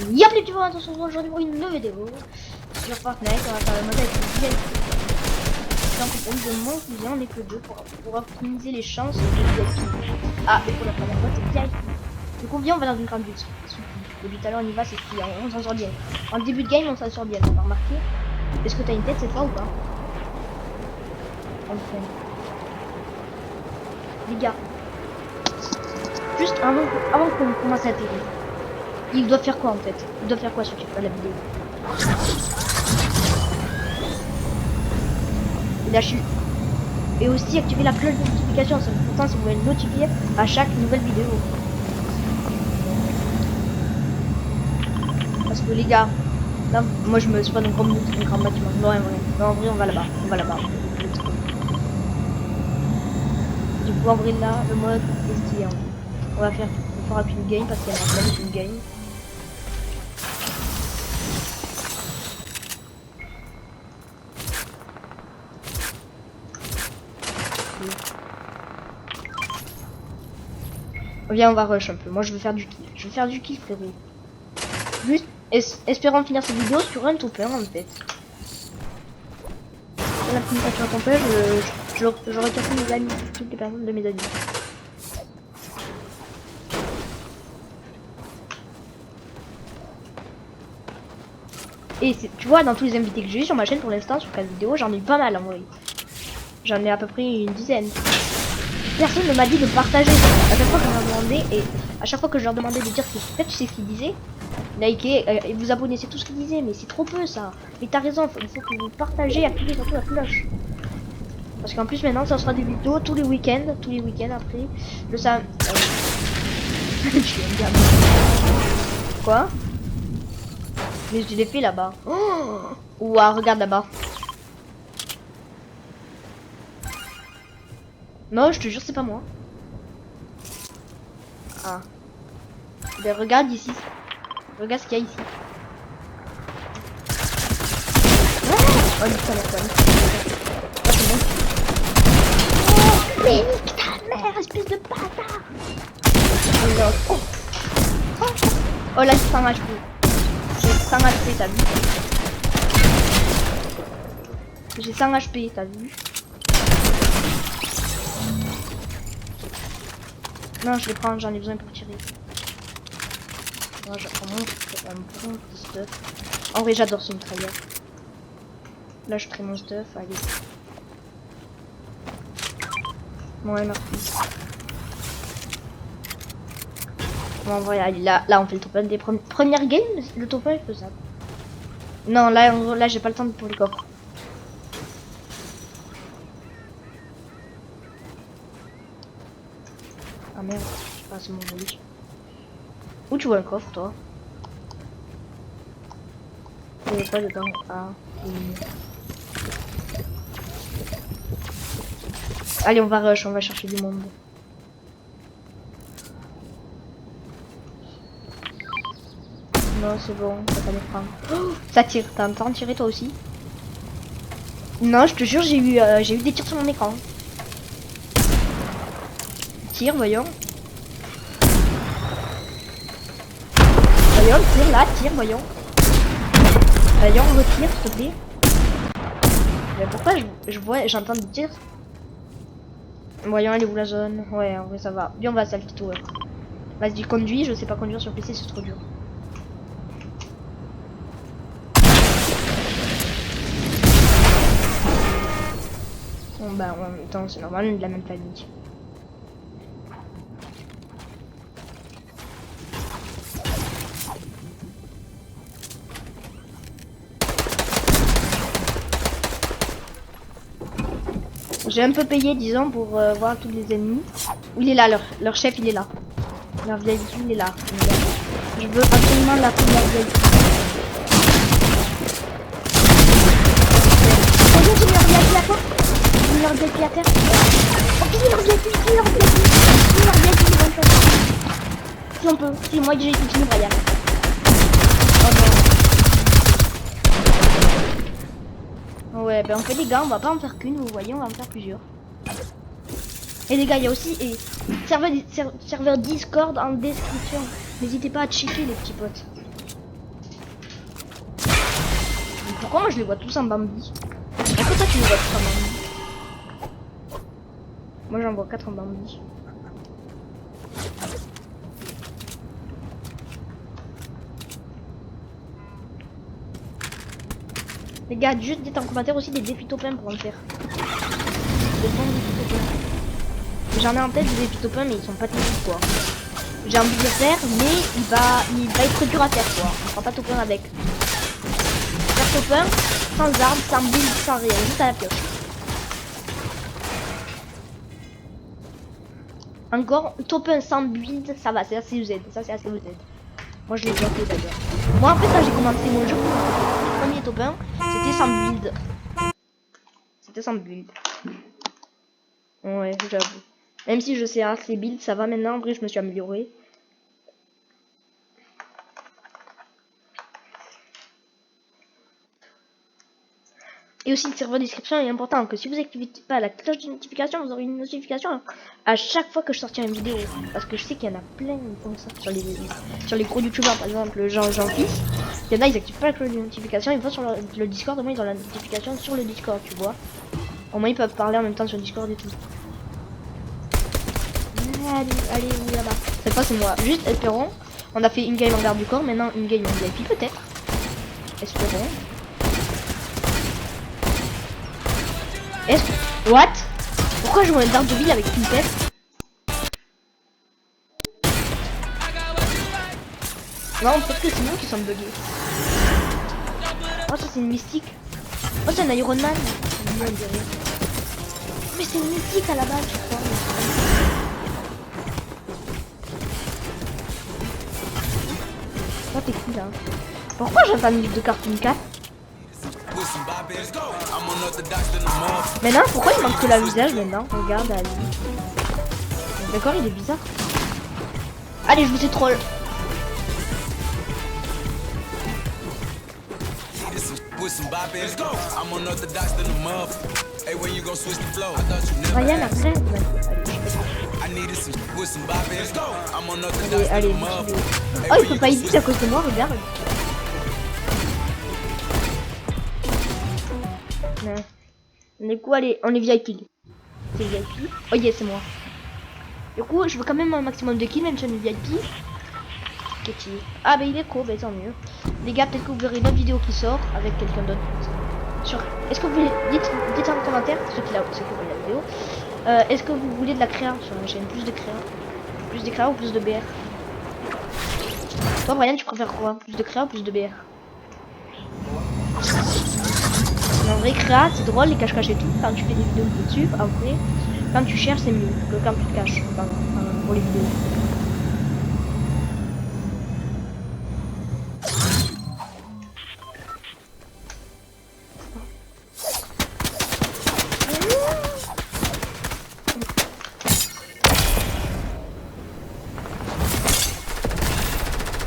Y'a les petits frères, attention aujourd'hui pour une nouvelle vidéo sur Fortnite. On va faire le mode avec une vieille en compagnie de mon cousin, on est que deux pour optimiser les chances de VIP. Ah, et pour la première fois c'est VIP. Donc on vient, on va dans une grande butte. Depuis tout à l'heure on y va, c'est fou, on s'en sort bien. En début de game on s'en sort bien, on va remarquer. Est-ce que t'as une tête cette fois ou pas? Enfin. Les gars, juste avant qu'on commence à atterrir, il doit faire quoi en fait? Il doit faire quoi sur la vidéo? Il a chu. Et aussi activer la cloche de notification, c'est important si vous voulez être notifié à chaque nouvelle vidéo. Parce que les gars, là, moi je me suis pas dans un grand bâtiment. Non, en vrai, on va là-bas. On va là-bas. Du coup, en vrai, là, le mode est stylé. On va faire, on fera qu'une game parce qu'il y a un une game. Viens, on va rush un peu. Moi, je veux faire du kill. Je veux faire du kill, frérot. Juste, espérons finir cette vidéo sur un top 1 en fait. La première fois sur un top 1, j'aurais capté mes amis, toutes les personnes de mes amis. Et tu vois, dans tous les invités que j'ai eu sur ma chaîne pour l'instant, sur 4 vidéos, j'en ai eu pas mal en vrai. J'en ai à peu près une dizaine. Personne ne m'a dit de partager. À chaque fois que je leur demandais, et à chaque fois que je leur demandais de dire ce qu'ils tu sais ce qu'ils disaient, likez et vous abonnez, c'est tout ce qu'ils disaient, mais c'est trop peu ça. Mais t'as raison, il faut que vous partagez, activez surtout la cloche. Parce qu'en plus maintenant ça sera des vidéos tous les week-ends après. Le samedi. Quoi? Mais je l'ai fait là-bas. Oh, ouah, regarde là-bas. Non, je te jure, c'est pas moi. Ah. Ben, regarde ici. Regarde ce qu'il y a ici. Oh, putain, la conne. Oh, mais nique ta mère, espèce de bâtard. Oh, oh là, c'est 100 HP. J'ai 100 HP, t'as vu? J'ai 100 HP, t'as vu? Non, je les prends, j'en ai besoin pour tirer. Moi, je prends mon stuff. En vrai, j'adore ce mitrailleur. Là, je trie mon stuff, allez. Bon, ouais, merci. Bon, en vrai, allez, là, on fait le top 1 des premières games. Le top 1 est faisable. Non, là j'ai pas le temps pour les coffres. Ah merde, ah, c'est mon joli. Où tu vois le coffre, toi? Il n'y a pas dedans. Ah, allez, on va rush, on va chercher du monde. Non, c'est bon, ça va les prendre. Oh, ça tire, t'as un temps de tirer toi aussi? Non, je te jure, j'ai eu des tirs sur mon écran. Tire, voyons. Voyons, tire là, tire, voyons. Voyons, retire, s'il te plaît. Mais pourquoi j'entends des tirs? Voyons, elle est où la zone? Ouais, en vrai, ça va. Bien, on va à Salty Tower. Vas-y, conduis, je sais pas conduire sur PC, c'est trop dur. Bon, bah, en même temps, c'est normal, on est de la même famille. J'ai un peu payé, disons, pour voir tous les ennemis. Il est là, leur chef, il est là. Leur VIP, il est là. Je veux absolument la première VIP. Bonjour, j'ai mis leur VIP à terre. J'ai mis leur VIP à terre. Oh, j'ai mis leur VIP, j'ai mis leur VIP. J'ai mis leur VIP, j'ai mis leur VIP. Si on peut, si moi j'ai fini, regarde. Oh non. Ouais, ben en fait les gars, on va pas en faire qu'une, vous voyez, on va en faire plusieurs. Et les gars, il y a aussi serveur Discord en description. N'hésitez pas à checker les petits potes. Pourquoi moi je les vois tous en Bambi? Pourquoi toi tu les vois tous en Bambi? Moi j'en vois 4 en Bambi. Les gars, juste dites en commentaire aussi des défis topins pour en faire. Des bons défis topins. J'en ai en tête des défis topins mais ils sont pas terribles quoi. J'ai envie de le faire mais il va être dur à faire quoi. On fera pas topin avec. Faire topin sans armes, sans build, sans rien, juste à la pioche. Encore topin sans build, ça va, c'est assez Z. Ça c'est assez Z. Moi je l'ai déjà fait d'ailleurs. Moi en fait quand j'ai commencé mon jeu, le premier topin, c'était sans build. C'était sans build. Ouais, j'avoue. Même si je sais assez build, ça va maintenant. En vrai, je me suis amélioré. Et aussi le serveur description est important. Que si vous activez pas la cloche de notification, vous aurez une notification à chaque fois que je sortirai une vidéo. Parce que je sais qu'il y en a plein qui font ça sur les gros youtubeurs, par exemple Jean-Fils. Il y en a, ils activent pas la cloche de notification. Ils vont sur le Discord, au moins ils ont la notification sur le Discord, tu vois. Au moins ils peuvent parler en même temps sur le Discord et tout. Allez, oui, là-bas. Cette fois c'est moi. Juste espérons. On a fait une game en garde du corps, maintenant une game en VIP peut-être. Espérons. What? Pourquoi je vois un Daredevil avec une tête? Non, peut-être que c'est nous qui sommes buggés. Oh, ça c'est une mystique. Oh, c'est un Iron Man. Mais c'est une mystique à la base, je crois. Oh, t'es cool là. Pourquoi j'entends une musique de Cartoon Cat? Maintenant, pourquoi il manque que la visage maintenant? Regarde, allez. D'accord, il est bizarre. Allez, je vous ai troll. Ryan, après. Allez. Oh, il peut pas hésiter à cause de moi, regarde. Non. Du coup, allez, on est VIP. C'est VIP. Oh yes, c'est moi. Du coup, je veux quand même un maximum de kills, même si on est VIP. Ah, bah il est court, bah tant mieux. Les gars, peut-être que vous verrez une autre vidéo qui sort avec quelqu'un d'autre. Est-ce que vous voulez. Dites en commentaire, ceux qui voient la vidéo. Est-ce que vous voulez de la créa sur la chaîne? Plus de créa? Plus de créa ou plus de BR? Toi, Brian, tu préfères quoi? Plus de créa ou plus de BR? En vrai, créa, c'est drôle, les cache-cache et tout. Quand tu fais des vidéos dessus, après, quand tu cherches, c'est mieux que quand tu te caches. Pour les vidéos.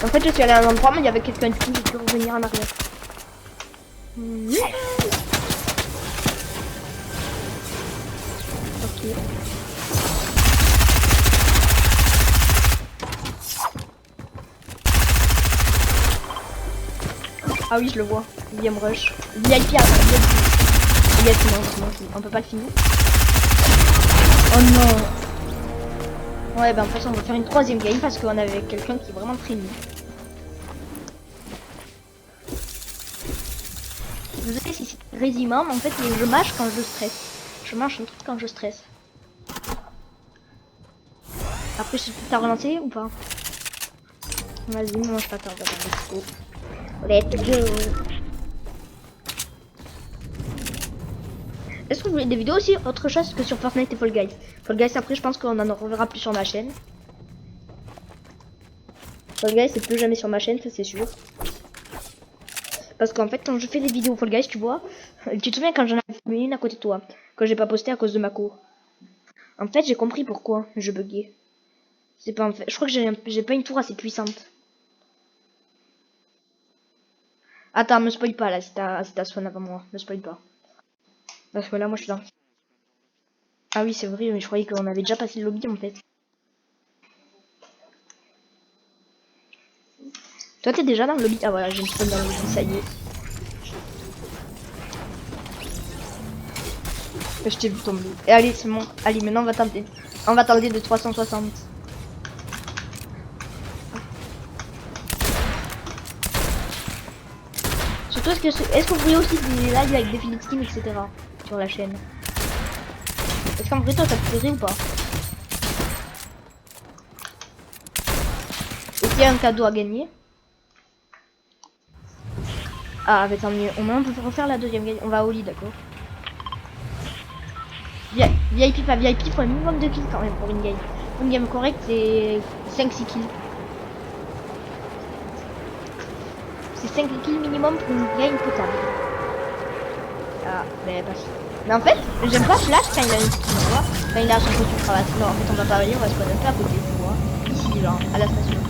En fait, je suis allé à un endroit, mais il y avait quelqu'un de qui, j'ai dû revenir en arrière. Ok. Ah oui, je le vois. William Rush. VIP après. Yes, non, on peut pas le finir. Oh non. Ouais, bah en fait, on va faire une troisième game parce qu'on avait quelqu'un qui est vraiment très nul. Désolé si c'est résumant, mais en fait, je mâche quand je stresse. Je mâche un truc quand je stresse. Après, je t'as relancé ou pas? Vas-y, moi je t'attends. Let's go. Let's go. Est-ce que vous voulez des vidéos aussi autre chose que sur Fortnite et Fall Guys? Fall Guys, après, je pense qu'on en reverra plus sur ma chaîne. Fall Guys, c'est plus jamais sur ma chaîne, ça c'est sûr. Parce qu'en fait, quand je fais des vidéos Fall Guys, tu vois, tu te souviens quand j'en avais fait une à côté de toi, que j'ai pas posté à cause de ma cour. En fait, j'ai compris pourquoi je buguais. C'est pas en fait, je crois que j'ai pas une tour assez puissante. Attends, me spoil pas là, si t'as spawn avant moi, me spoil pas. Parce que là, moi, je suis dans. Ah oui, c'est vrai, mais je croyais qu'on avait déjà passé le lobby en fait. Toi, t'es déjà dans le lobby? Ah voilà, j'ai une spawn dans le lobby, ça y est. Je t'ai vu tomber. Et allez, c'est bon. Allez, maintenant on va tenter. On va tenter de 360. Surtout, est-ce que vous voyez aussi des lives avec des filets de skin, etc. sur la chaîne? Est-ce qu'en vrai, toi, ça te plairait ou pas? Est-ce qu'il y a un cadeau à gagner? Ah, mais tant mieux. Au moins, on peut refaire la deuxième game. On va au lit, d'accord? VIP, pas VIP, faut un minimum de kills quand même pour une game. Une game correcte, c'est 5-6 kills. C'est 5 kills minimum pour une game potable. Ah, mais pas si. Mais en fait, j'aime pas Flash quand il a une skin, tu vois. Quand il a son costume cravate. Non, en fait, on va pas aller, on va se connecter à côté, tu vois. Ici, genre, à la station.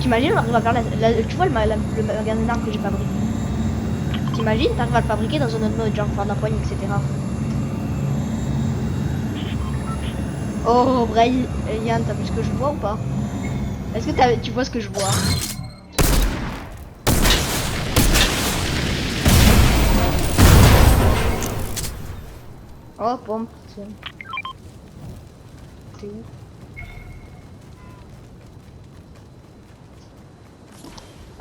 T'imagines, on arrive à faire tu vois le magasin d'armes que j'ai fabriqué. T'imagines, t'arrives à le fabriquer dans un autre mode, genre faire d'empoigne, etc. Oh, Braille, Yann, t'as vu ce que je vois ou pas? Est-ce que tu vois ce que je vois? Oh, pompe, tiens. T'es où?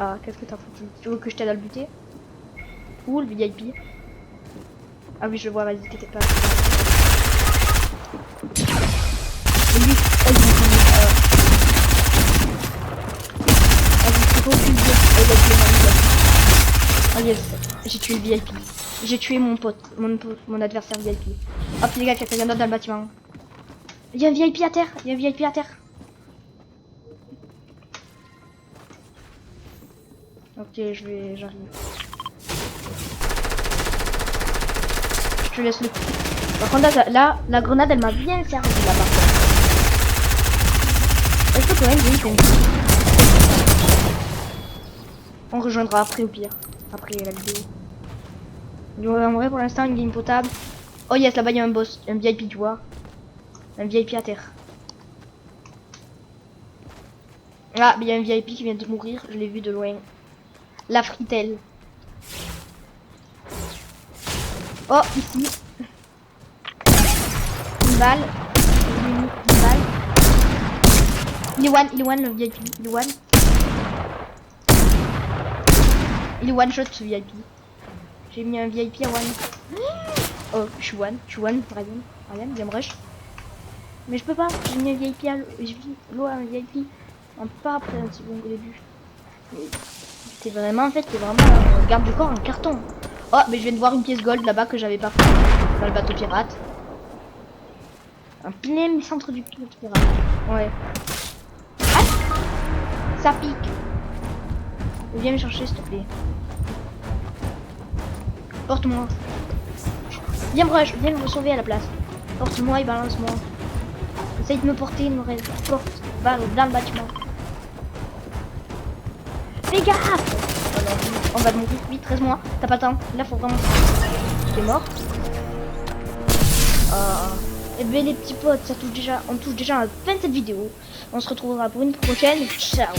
Ah, qu'est-ce que t'as foutu? Tu veux que je t'aide à le buter? Où le VIP? Ah oui, je le vois, vas-y, t'inquiète pas. Lui, oh yes, j'ai tué le VIP. J'ai tué mon pote, mon adversaire VIP. Hop les gars, il y a quelqu'un d'autre dans le bâtiment. Il y a un VIP à terre, il y a un VIP à terre. Ok, j'arrive. Je te laisse le coup. Par contre là, la grenade elle m'a bien servi là-bas. Est-ce que quand même j'ai une On rejoindra après au pire. Après la vidéo. Donc, en vrai pour l'instant une game potable. Oh yes, là-bas il y a un boss, un VIP tu vois. Un VIP à terre. Ah, mais il y a un VIP qui vient de mourir, je l'ai vu de loin. La fritelle. Oh, ici. Une balle. Une balle. Il est one le VIP. Il est one. Il est one shot ce VIP. J'ai mis un VIP à one. Oh, je suis one, Ryan, viens me rush. Mais je peux pas, j'ai mis un VIP à l'eau, un VIP. On peut pas après un petit bon au début. C'est vraiment, en fait, c'est vraiment un garde du corps en carton. Oh, mais je viens de voir une pièce gold là-bas que j'avais pas fait dans le bateau pirate. Un plein centre du bateau pirate. Ouais. Ah, ça pique. Viens me chercher s'il te plaît. Porte-moi. Viens me sauver à la place. Porte-moi et balance-moi. Essaye de me porter, me porte balle dans le bâtiment. Fais gaffe! Alors, on va mourir vite, 13 mois. T'as pas le temps. Là, faut vraiment. T'es mort. Et bien les petits potes, on touche déjà à la fin de cette vidéo. On se retrouvera pour une prochaine. Ciao!